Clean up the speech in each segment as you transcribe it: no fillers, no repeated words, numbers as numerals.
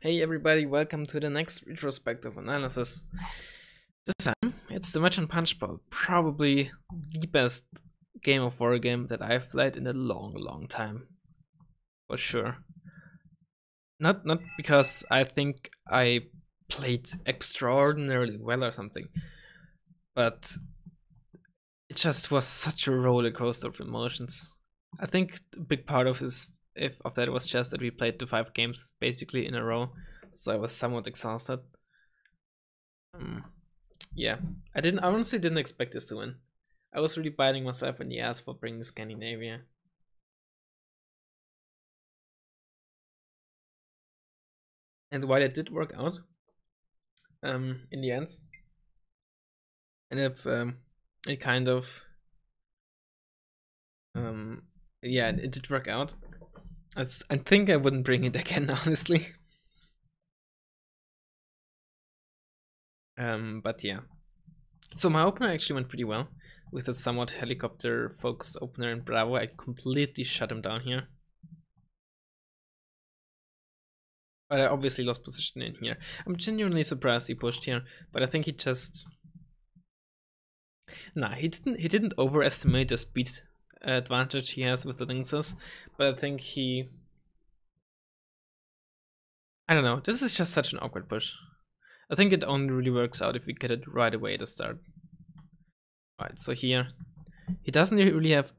Hey everybody, welcome to the next retrospective analysis. This time, it's the Match and Punch Bowl, probably the best game of Wargame that I've played in a long time. For sure. Not because I think I played extraordinarily well or something, but it just was such a roller coaster of emotions. I think a big part of that was just that we played the 5 games basically in a row, so I was somewhat exhausted. Yeah, I honestly didn't expect this to win. I was really biting myself in the ass for bringing Scandinavia. And while it did work out, in the end, and if it kind of, yeah, it did work out. I think I wouldn't bring it again, honestly. But yeah. So my opener actually went pretty well. With a somewhat helicopter-focused opener in Bravo, I completely shut him down here. But I obviously lost position in here. I'm genuinely surprised he pushed here, but I think he just... Nah, he didn't overestimate the speed advantage he has with the Lynxes, but I think he... I don't know, this is just such an awkward push. I think it only really works out if we get it right away at the start. Right, so here, he doesn't really have...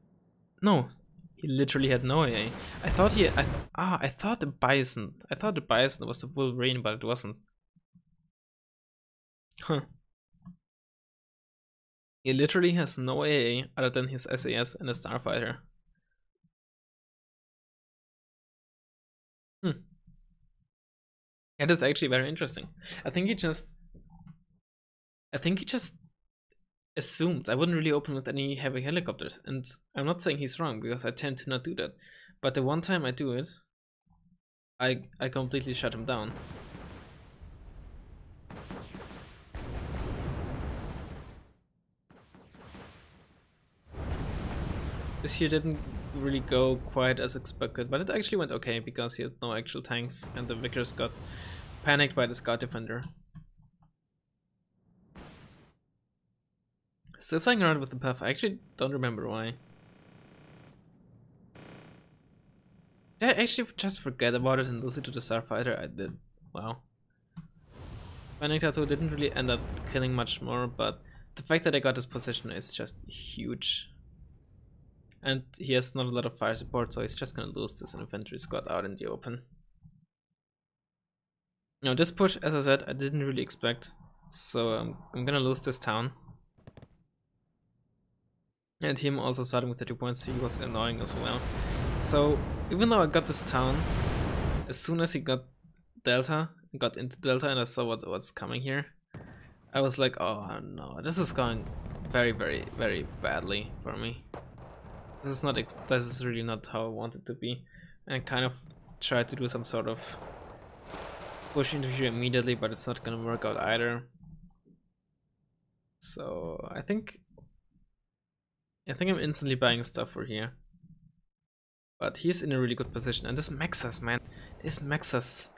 No, he literally had no AA. I thought I thought the Bison was the Wolverine, but it wasn't. Huh. He literally has no AA other than his SAS and a Starfighter. That is actually very interesting. I think he just assumed I wouldn't really open with any heavy helicopters, and I'm not saying he's wrong because I tend to not do that. But the one time I do it, I completely shut him down. This here didn't really go quite as expected, but it actually went okay because he had no actual tanks and the Vickers got panicked by the Scout Defender. Still playing around with the Puff, I actually don't remember why. Did I actually just forget about it and lose it to the Starfighter? I did. Wow. Panic Tattoo didn't really end up killing much more, but the fact that I got this position is just huge. And he has not a lot of fire support, so he's just gonna lose this infantry squad out in the open. Now this push, as I said, I didn't really expect, so I'm gonna lose this town. And him also starting with the 2 points, he was annoying as well. So even though I got this town, as soon as he got Delta, got into Delta and I saw what's coming here, I was like, oh no, this is going very badly for me. This is really not how I want it to be. And I kind of tried to do some sort of push into here immediately, but it's not gonna work out either. So I think I'm instantly buying stuff for here. But he's in a really good position, and this Mexas, man, this Mexas.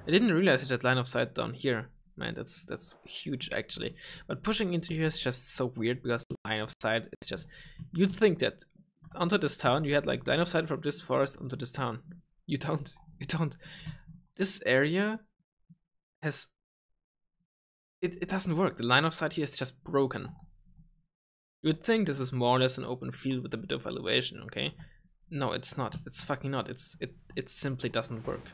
I didn't realize it had line of sight down here. Man, that's huge actually. But pushing into here is just so weird because line of sight is just, you'd think that onto this town you had like line of sight from this forest onto this town. You don't. This area has it doesn't work. The line of sight here is just broken. You would think this is more or less an open field with a bit of elevation, okay? No, it's not. It's fucking not. It simply doesn't work.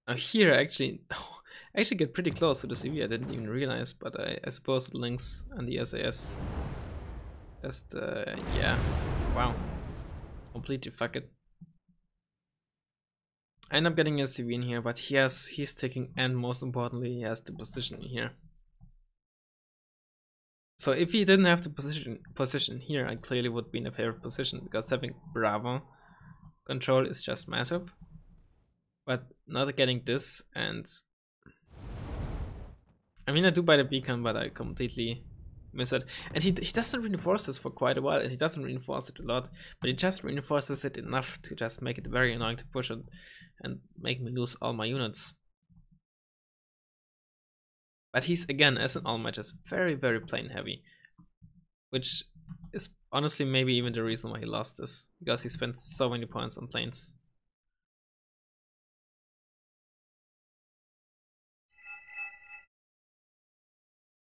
Now here I actually get pretty close to the CV. I didn't even realize, but I suppose the Lynx and the SAS just yeah. Wow. Completely fuck it. I end up getting a CV in here, but he's taking, and most importantly, he has the position here. So if he didn't have the position here, I clearly would be in a favorite position because having Bravo control is just massive. But not getting this, and I mean I do buy the beacon, but I completely miss it. And he doesn't reinforce this for quite a while, and he doesn't reinforce it a lot, but he just reinforces it enough to just make it very annoying to push it and make me lose all my units. But he's, again, as an all-match, is very, very plane heavy, which is honestly maybe even the reason why he lost this, because he spent so many points on planes.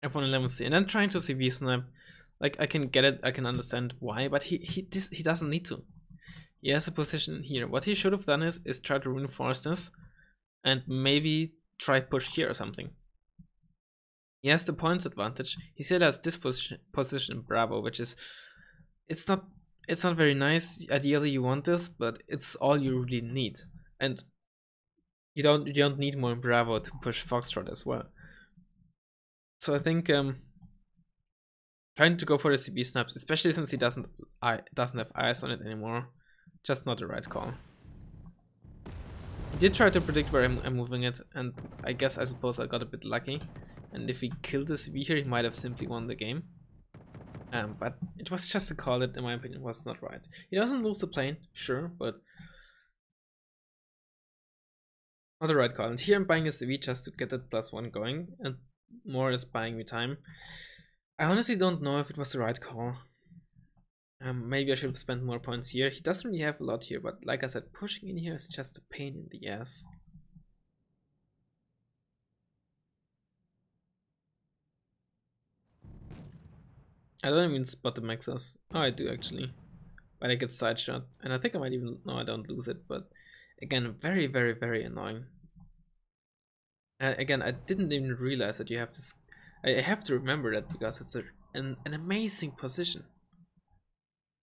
F111C, and then trying to CV snipe, like, I can get it, I can understand why, but he doesn't need to. He has a position here. What he should have done is try to reinforce this, and maybe try push here or something. He has the points advantage. He still has this position Bravo, which is, it's not very nice. Ideally you want this, but it's all you really need, and you don't need more Bravo to push Foxtrot as well. So I think trying to go for the CB snaps, especially since he doesn't have eyes on it anymore, just not the right call. He did try to predict where I'm moving it, and I suppose I got a bit lucky. And if he killed the CB here, he might have simply won the game. But it was just a call that, in my opinion, was not right. He doesn't lose the plane, sure, but not the right call. And here I'm buying a CV just to get that +1 going, and more is buying me time. I honestly don't know if it was the right call. Maybe I should have spent more points here. He doesn't really have a lot here, but like I said, pushing in here is just a pain in the ass. I don't even spot the maxes. Oh, I do actually. But I get side shot. And I think I might even... No, I don't lose it. But again, very, very, very annoying. Again, I didn't even realize that you have this... I have to remember that because it's an amazing position.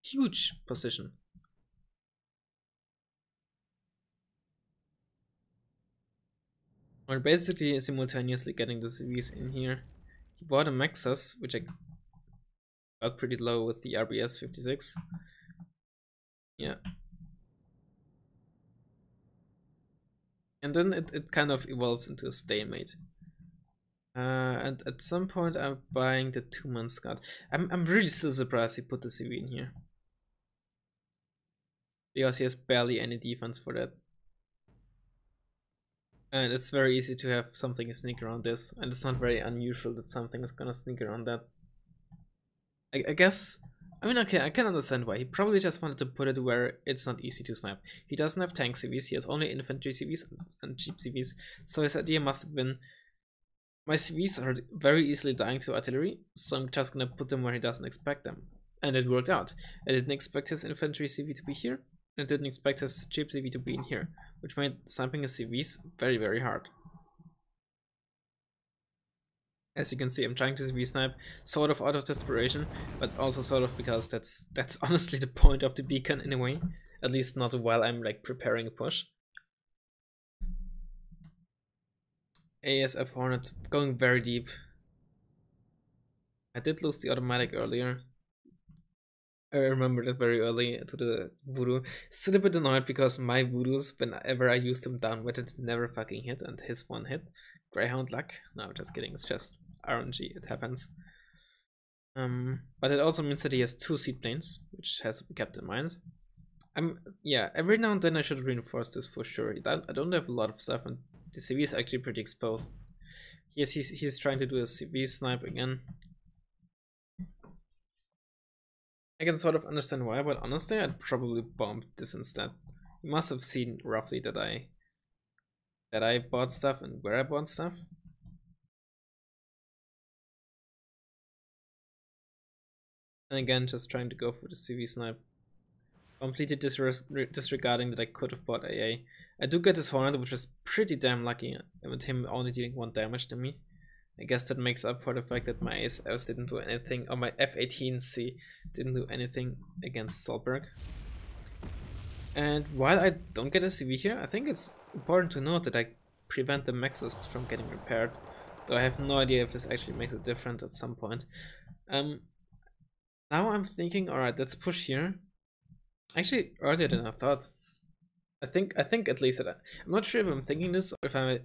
Huge position. We're basically simultaneously getting the CVs in here. He bought a maxes, which I got pretty low with the RBS 56. Yeah. And then it kind of evolves into a stalemate. And at some point I'm buying the 2-man Scud. I'm really still surprised he put the CV in here. Because he has barely any defense for that. And it's very easy to have something sneak around this, and it's not very unusual that something is gonna sneak around that. I guess, I mean, okay, I can understand why. He probably just wanted to put it where it's not easy to snipe. He doesn't have tank CVs, he has only infantry CVs and cheap CVs, so his idea must have been, my CVs are very easily dying to artillery, so I'm just gonna put them where he doesn't expect them. And it worked out. I didn't expect his infantry CV to be here, and I didn't expect his cheap CV to be in here, which made sniping his CVs very, very hard. As you can see, I'm trying to CV snipe sort of out of desperation, but also sort of because that's honestly the point of the beacon in a way. At least not while I'm like preparing a push. ASF Hornet going very deep. I did lose the automatic earlier. I remember that very early to the voodoo. Still a bit annoyed because my voodoos, whenever I used them down with it, never fucking hit, and his one hit. Greyhound luck. No, just kidding. It's just RNG. It happens. But it also means that he has 2 seed planes, which has to be kept in mind. Yeah, every now and then I should reinforce this for sure. I don't have a lot of stuff, and the CV is actually pretty exposed. Yes, he's trying to do a CV snipe again. I can sort of understand why, but honestly, I'd probably bombed this instead. You must have seen roughly that I bought stuff and where I bought stuff. And again, just trying to go for the CV snipe. Completely disregarding that I could have bought AA. I do get this Hornet, which is pretty damn lucky, with him only dealing 1 damage to me. I guess that makes up for the fact that my ASFs didn't do anything, or my F-18C didn't do anything against Solberg. And while I don't get a CV here, I think it's important to note that I prevent the Maxes from getting repaired, though I have no idea if this actually makes a difference at some point. Now I'm thinking, alright, let's push here. Actually, earlier than I thought. I think at least that I'm not sure if I'm thinking this or if I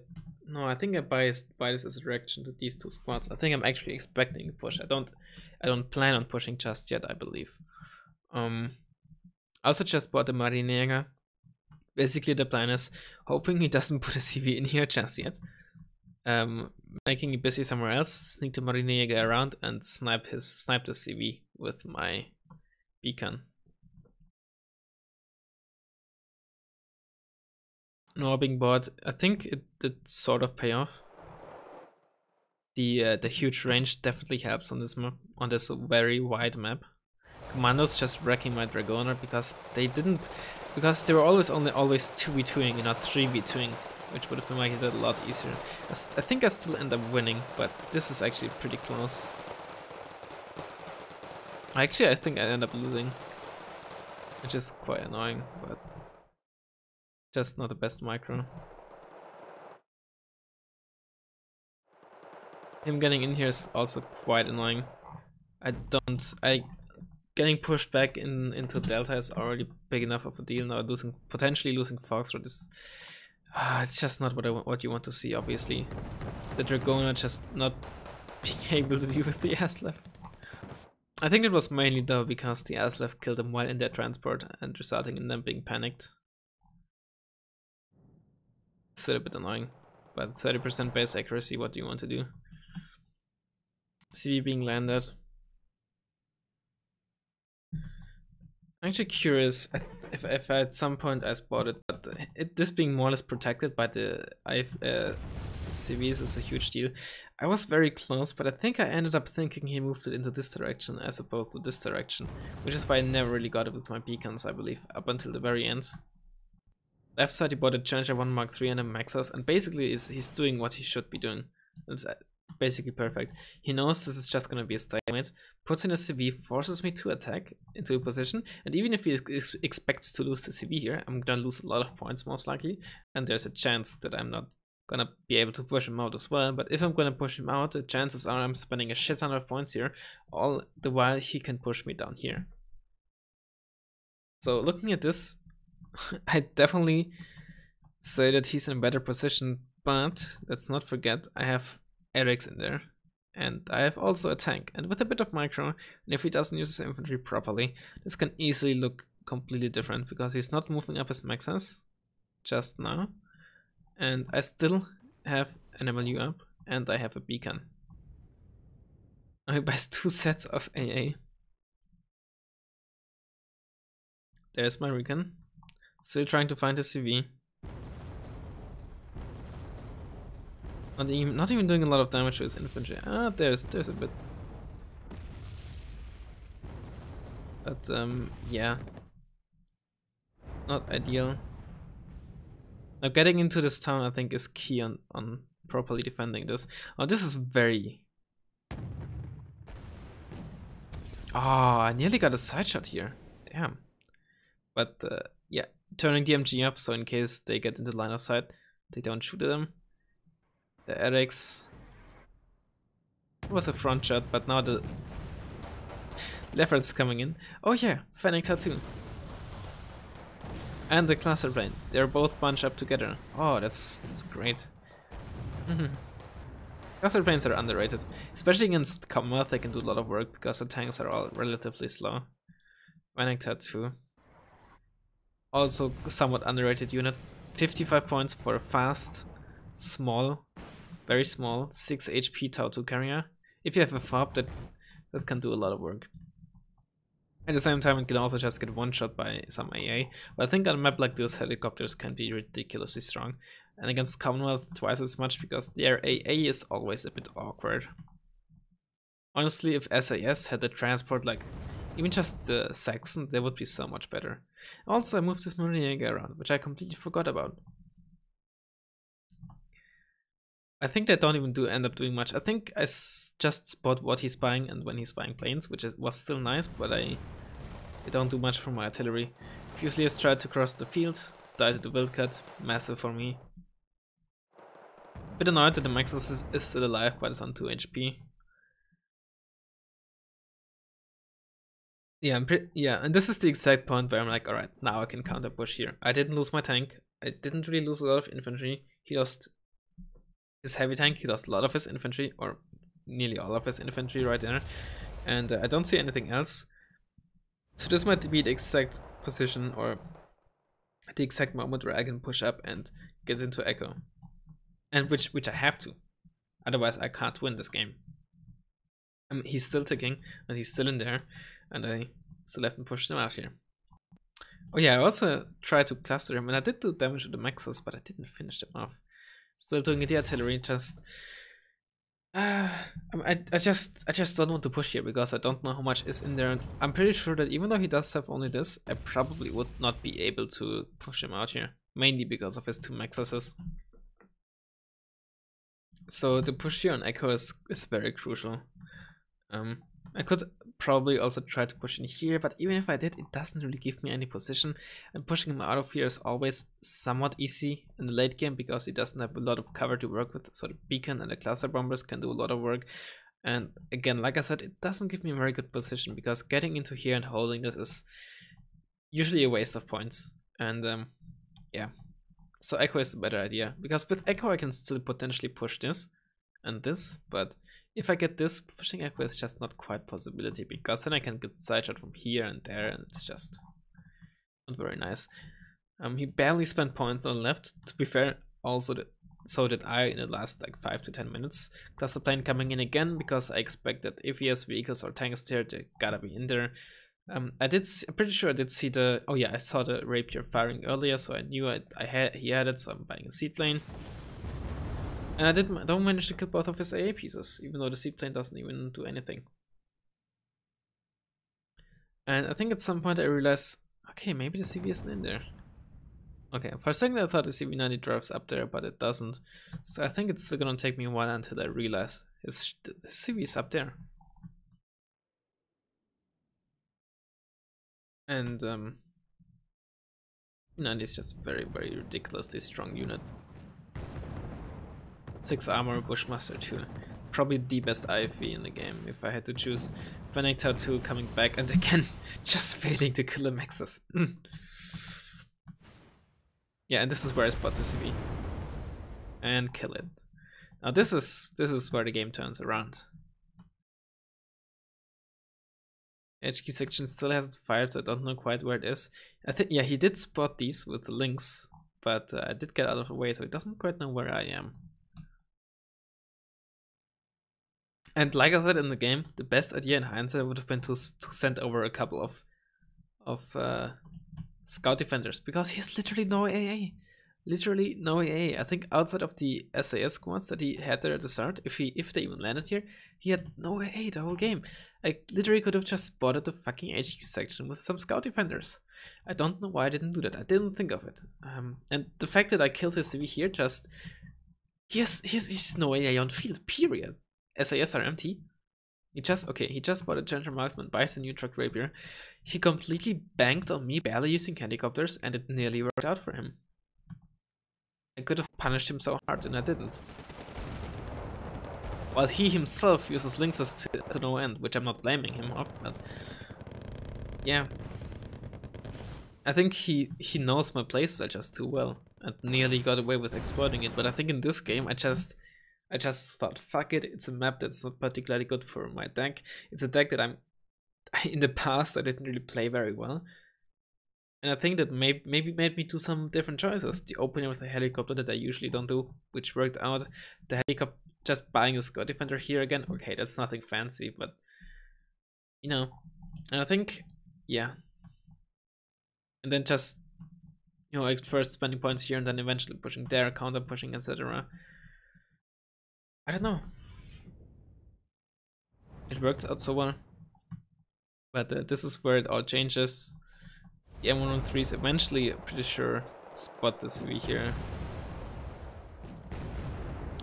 No, I think I buy this as a reaction to these two squads. I think I'm actually expecting a push. I don't plan on pushing just yet, I believe. I also just bought the Marinega. Basically the plan is hoping he doesn't put a CV in here just yet. Making it busy somewhere else, sneak the Marinega around and snipe the CV with my beacon. No being bought. I think it did sort of pay off. The huge range definitely helps on this map, on this very wide map. Commandos just wrecking my Dragoner because they were always 2v2ing and not 3v2ing, which would have made it a lot easier. I think I still end up winning, but this is actually pretty close. Actually, I think I end up losing, which is quite annoying, but just not the best micro. Him getting in here is also quite annoying. Getting pushed back into Delta is already big enough of a deal. Now potentially losing Foxtrot is it's just not what you want to see, obviously. The Dragoner just not being able to deal with the Aslev. I think it was mainly though because the Aslev killed them while in their transport and resulting in them being panicked. Still a bit annoying, but 30% base accuracy, what do you want to do? CV being landed. I'm actually curious if at some point I spotted, but this being more or less protected by the CVs is a huge deal. I was very close, but I think I ended up thinking he moved it into this direction as opposed to this direction, which is why I never really got it with my beacons, I believe, up until the very end. Left side he bought a Challenger 1 Mark III and a Maxas, and basically he's doing what he should be doing. It's basically perfect. He knows this is just gonna be a stalemate, puts in a CV, forces me to attack into a position, and even if he expects to lose the CV here, I'm gonna lose a lot of points most likely, and there's a chance that I'm not gonna be able to push him out as well. But if I'm gonna push him out, the chances are I'm spending a shit ton of points here, all the while he can push me down here. So looking at this, I definitely say that he's in a better position, but let's not forget I have Eric's in there, and I have also a tank, and with a bit of micro, and if he doesn't use his infantry properly, this can easily look completely different, because he's not moving up his maxes just now, and I still have an MLU up, and I have a beacon. Now he buys 2 sets of AA. There's my recon. Still trying to find a CV. Not even doing a lot of damage to his infantry. There's a bit. But yeah. Not ideal. Now getting into this town I think is key on properly defending this. Oh, this is very... Oh, I nearly got a side shot here. Damn. But yeah, turning the MG up so in case they get into line of sight, they don't shoot at them. The RX was a front shot, but now the Leopard's coming in. Oh yeah, Fennec Tattoo. And the cluster plane. They're both bunched up together. Oh, that's great. Cluster planes are underrated. Especially against Commonwealth, they can do a lot of work because the tanks are all relatively slow. Fennec Tattoo. Also somewhat underrated unit. 55 points for a fast, small, very small 6 HP Tau-2 carrier. If you have a fob, that can do a lot of work. At the same time, it can also just get one shot by some AA. But I think on a map like this, helicopters can be ridiculously strong. And against Commonwealth, twice as much because their AA is always a bit awkward. Honestly, if SAS had the transport like even just the Saxon, they would be so much better. Also, I moved this Mariniaga around, which I completely forgot about. I think they don't even end up doing much. I think I just spot what he's buying and when he's buying planes, which was still nice, but they don't do much for my artillery. Fusiliers tried to cross the field, died at the wildcat, massive for me. Bit annoyed that the Maxus is still alive, but it's on 2 HP. Yeah, and this is the exact point where I'm like, alright, now I can counter push here. I didn't lose my tank, I didn't really lose a lot of infantry, he lost his heavy tank. He lost a lot of his infantry, or nearly all of his infantry right there. And I don't see anything else. So this might be the exact position or the exact moment where I can push up and get into Echo. And which I have to. Otherwise I can't win this game. He's still ticking and he's still in there, and I still haven't pushed him out here. Oh yeah, I also tried to cluster him, and I did do damage with the Maxos, but I didn't finish them off. Still doing it, the artillery, just I just don't want to push here because I don't know how much is in there, and I'm pretty sure that even though he does have only this, I probably would not be able to push him out here, mainly because of his 2 Maxuses. So the push here on Echo is very crucial. I could probably also try to push in here, but even if I did, it doesn't really give me any position. And pushing him out of here is always somewhat easy in the late game because he doesn't have a lot of cover to work with. So the beacon and the cluster bombers can do a lot of work. And again, like I said, it doesn't give me a very good position because getting into here and holding this is usually a waste of points. And yeah, so Echo is the better idea because with Echo I can still potentially push this and this, but if I get this, pushing Echo is just not quite a possibility because then I can get side shot from here and there, and it's just not very nice. He barely spent points on the left, to be fair, also so did I in the last like 5 to 10 minutes. Cluster plane coming in again because I expect that if he has vehicles or tanks there, they gotta be in there. I'm pretty sure I did see the, oh yeah, I saw the rapier firing earlier, so I knew he had it, so I'm buying a seaplane. And I don't manage to kill both of his AA pieces, even though the seaplane doesn't even do anything. And I think at some point I realized, okay, maybe the CV isn't in there. Okay, for a second I thought the CV90 drives up there, but it doesn't. So I think it's still gonna take me a while until I realize his CV is up there. And 90 is just very, very ridiculously strong unit. 6 armor, Bushmaster 2. Probably the best IFV in the game if I had to choose. Fenectar 2 coming back and again just failing to kill a Maxus. Yeah, and this is where I spot the CV. And kill it. Now this is where the game turns around. HQ section still hasn't fired, so I don't know quite where it is. I think, yeah, he did spot these with the links, but I did get out of the way, so he doesn't quite know where I am. And like I said in the game, the best idea in hindsight would have been to send over a couple of scout defenders, because he has literally no AA. Literally no AA. I think outside of the SAS squads that he had there at the start, if they even landed here, he had no AA the whole game. I literally could have just spotted the fucking HQ section with some scout defenders. I don't know why I didn't do that. I didn't think of it. And the fact that I killed his CV here, just he's no AA on field. Period. SAS are empty. He just bought a Gentle Marksman, buys the new truck rapier. He completely banked on me barely using helicopters, and it nearly worked out for him. I could have punished him so hard, and I didn't. While he himself uses links to no end, which I'm not blaming him of, but yeah. I think he knows my playstyle just too well, and nearly got away with exploiting it, but I think in this game I just thought, fuck it, it's a map that's not particularly good for my deck. It's a deck that in the past I didn't really play very well. And I think that maybe made me do some different choices. The opening with the helicopter that I usually don't do, which worked out. The helicopter, just buying a scout defender here again. Okay, that's nothing fancy, but you know. And I think, yeah. And then just, you know, like first spending points here and then eventually pushing there, counter pushing, etc. I don't know. It worked out so well. But this is where it all changes. The M113s eventually, I'm pretty sure, spot the CV here.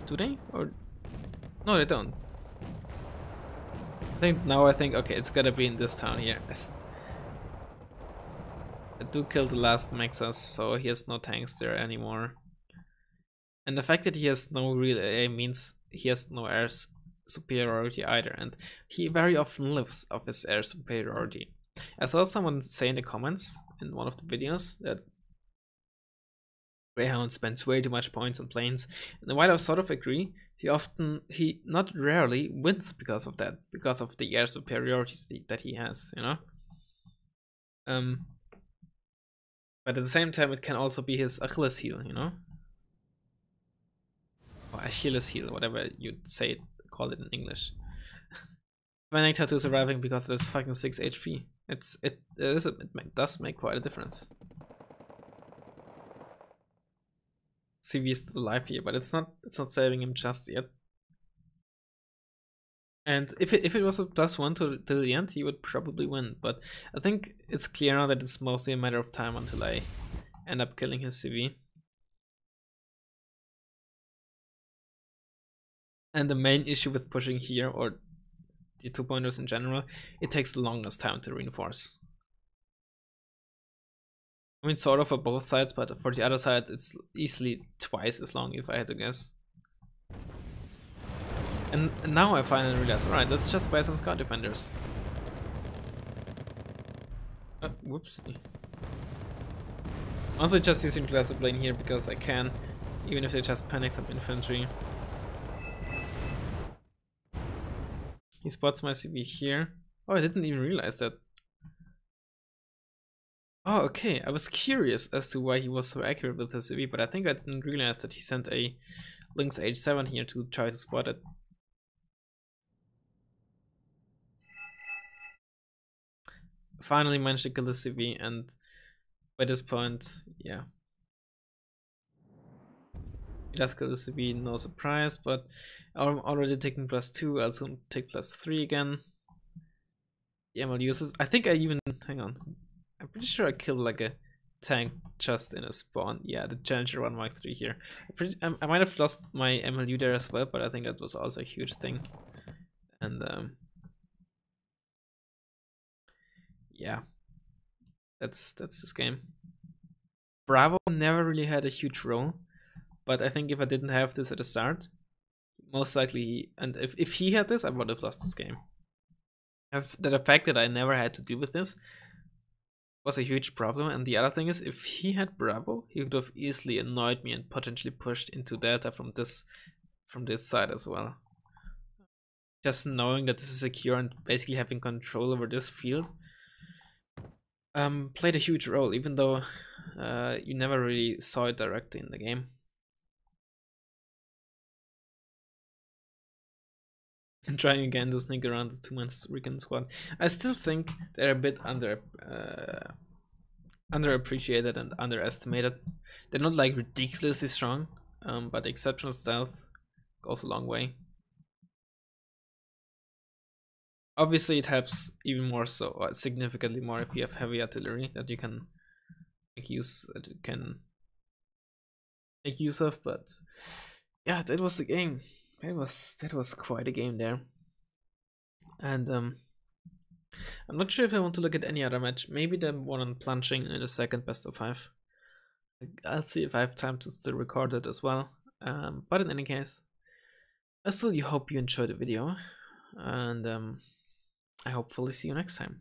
Do they? Or no, they don't. I think okay, it's gotta be in this town here. I do kill the last Maxus, so he has no tanks there anymore. And the fact that he has no real AA means he has no air superiority either, and he very often lives off his air superiority. I saw someone say in the comments in one of the videos that Greyhound spends way too much points on planes, and while I sort of agree, he not rarely wins because of that, because of the air superiority that he has, you know. But at the same time, it can also be his Achilles heel, you know, or Achilles heel, whatever you'd say it, call it in English. Fennec Tattoo surviving because there's fucking 6 HP. It does make quite a difference. CV is still alive here, but it's not saving him just yet. And if it was a +1 till the end, he would probably win. But I think it's clear now that it's mostly a matter of time until I end up killing his CV. And the main issue with pushing here, or the 2-pointers in general, it takes the longest time to reinforce. I mean, sort of for both sides, but for the other side, it's easily twice as long if I had to guess. And now I finally realize, alright, let's just buy some Scout Defenders. Whoopsie. Also just using Glassy Plane here because I can, even if they just panic some infantry. He spots my CV here. Oh, I didn't even realize that. Oh, okay. I was curious as to why he was so accurate with his CV, but I think I didn't realize that he sent a Lynx H7 here to try to spot it. Finally managed to kill the CV, and by this point, yeah. He does kill the CV, no surprise, but I'm already taking +2, I'll soon take +3 again. The ML uses. I think I even, hang on. I'm pretty sure I killed like a tank just in a spawn. Yeah, the Challenger 1 Mark III here. I might have lost my MLU there as well, but I think that was also a huge thing. And yeah, that's this game. Bravo never really had a huge role, but I think if I didn't have this at the start, most likely, and if he had this, I would have lost this game. The fact that I never had to deal with this was a huge problem, and the other thing is, if he had Bravo, he would have easily annoyed me and potentially pushed into Delta from this side as well. Just knowing that this is secure and basically having control over this field played a huge role, even though you never really saw it directly in the game. Trying again to sneak around the 2-man Recon squad. I still think they're a bit underappreciated and underestimated. They're not like ridiculously strong, but exceptional stealth goes a long way. Obviously, it helps even more so, or significantly more, if you have heavy artillery that you can make use of. But yeah, that was the game. That was quite a game there. And I'm not sure if I want to look at any other match. Maybe the one on plunging in the second best of 5. I'll see if I have time to still record it as well. But in any case, I still hope you enjoyed the video, and I hopefully see you next time.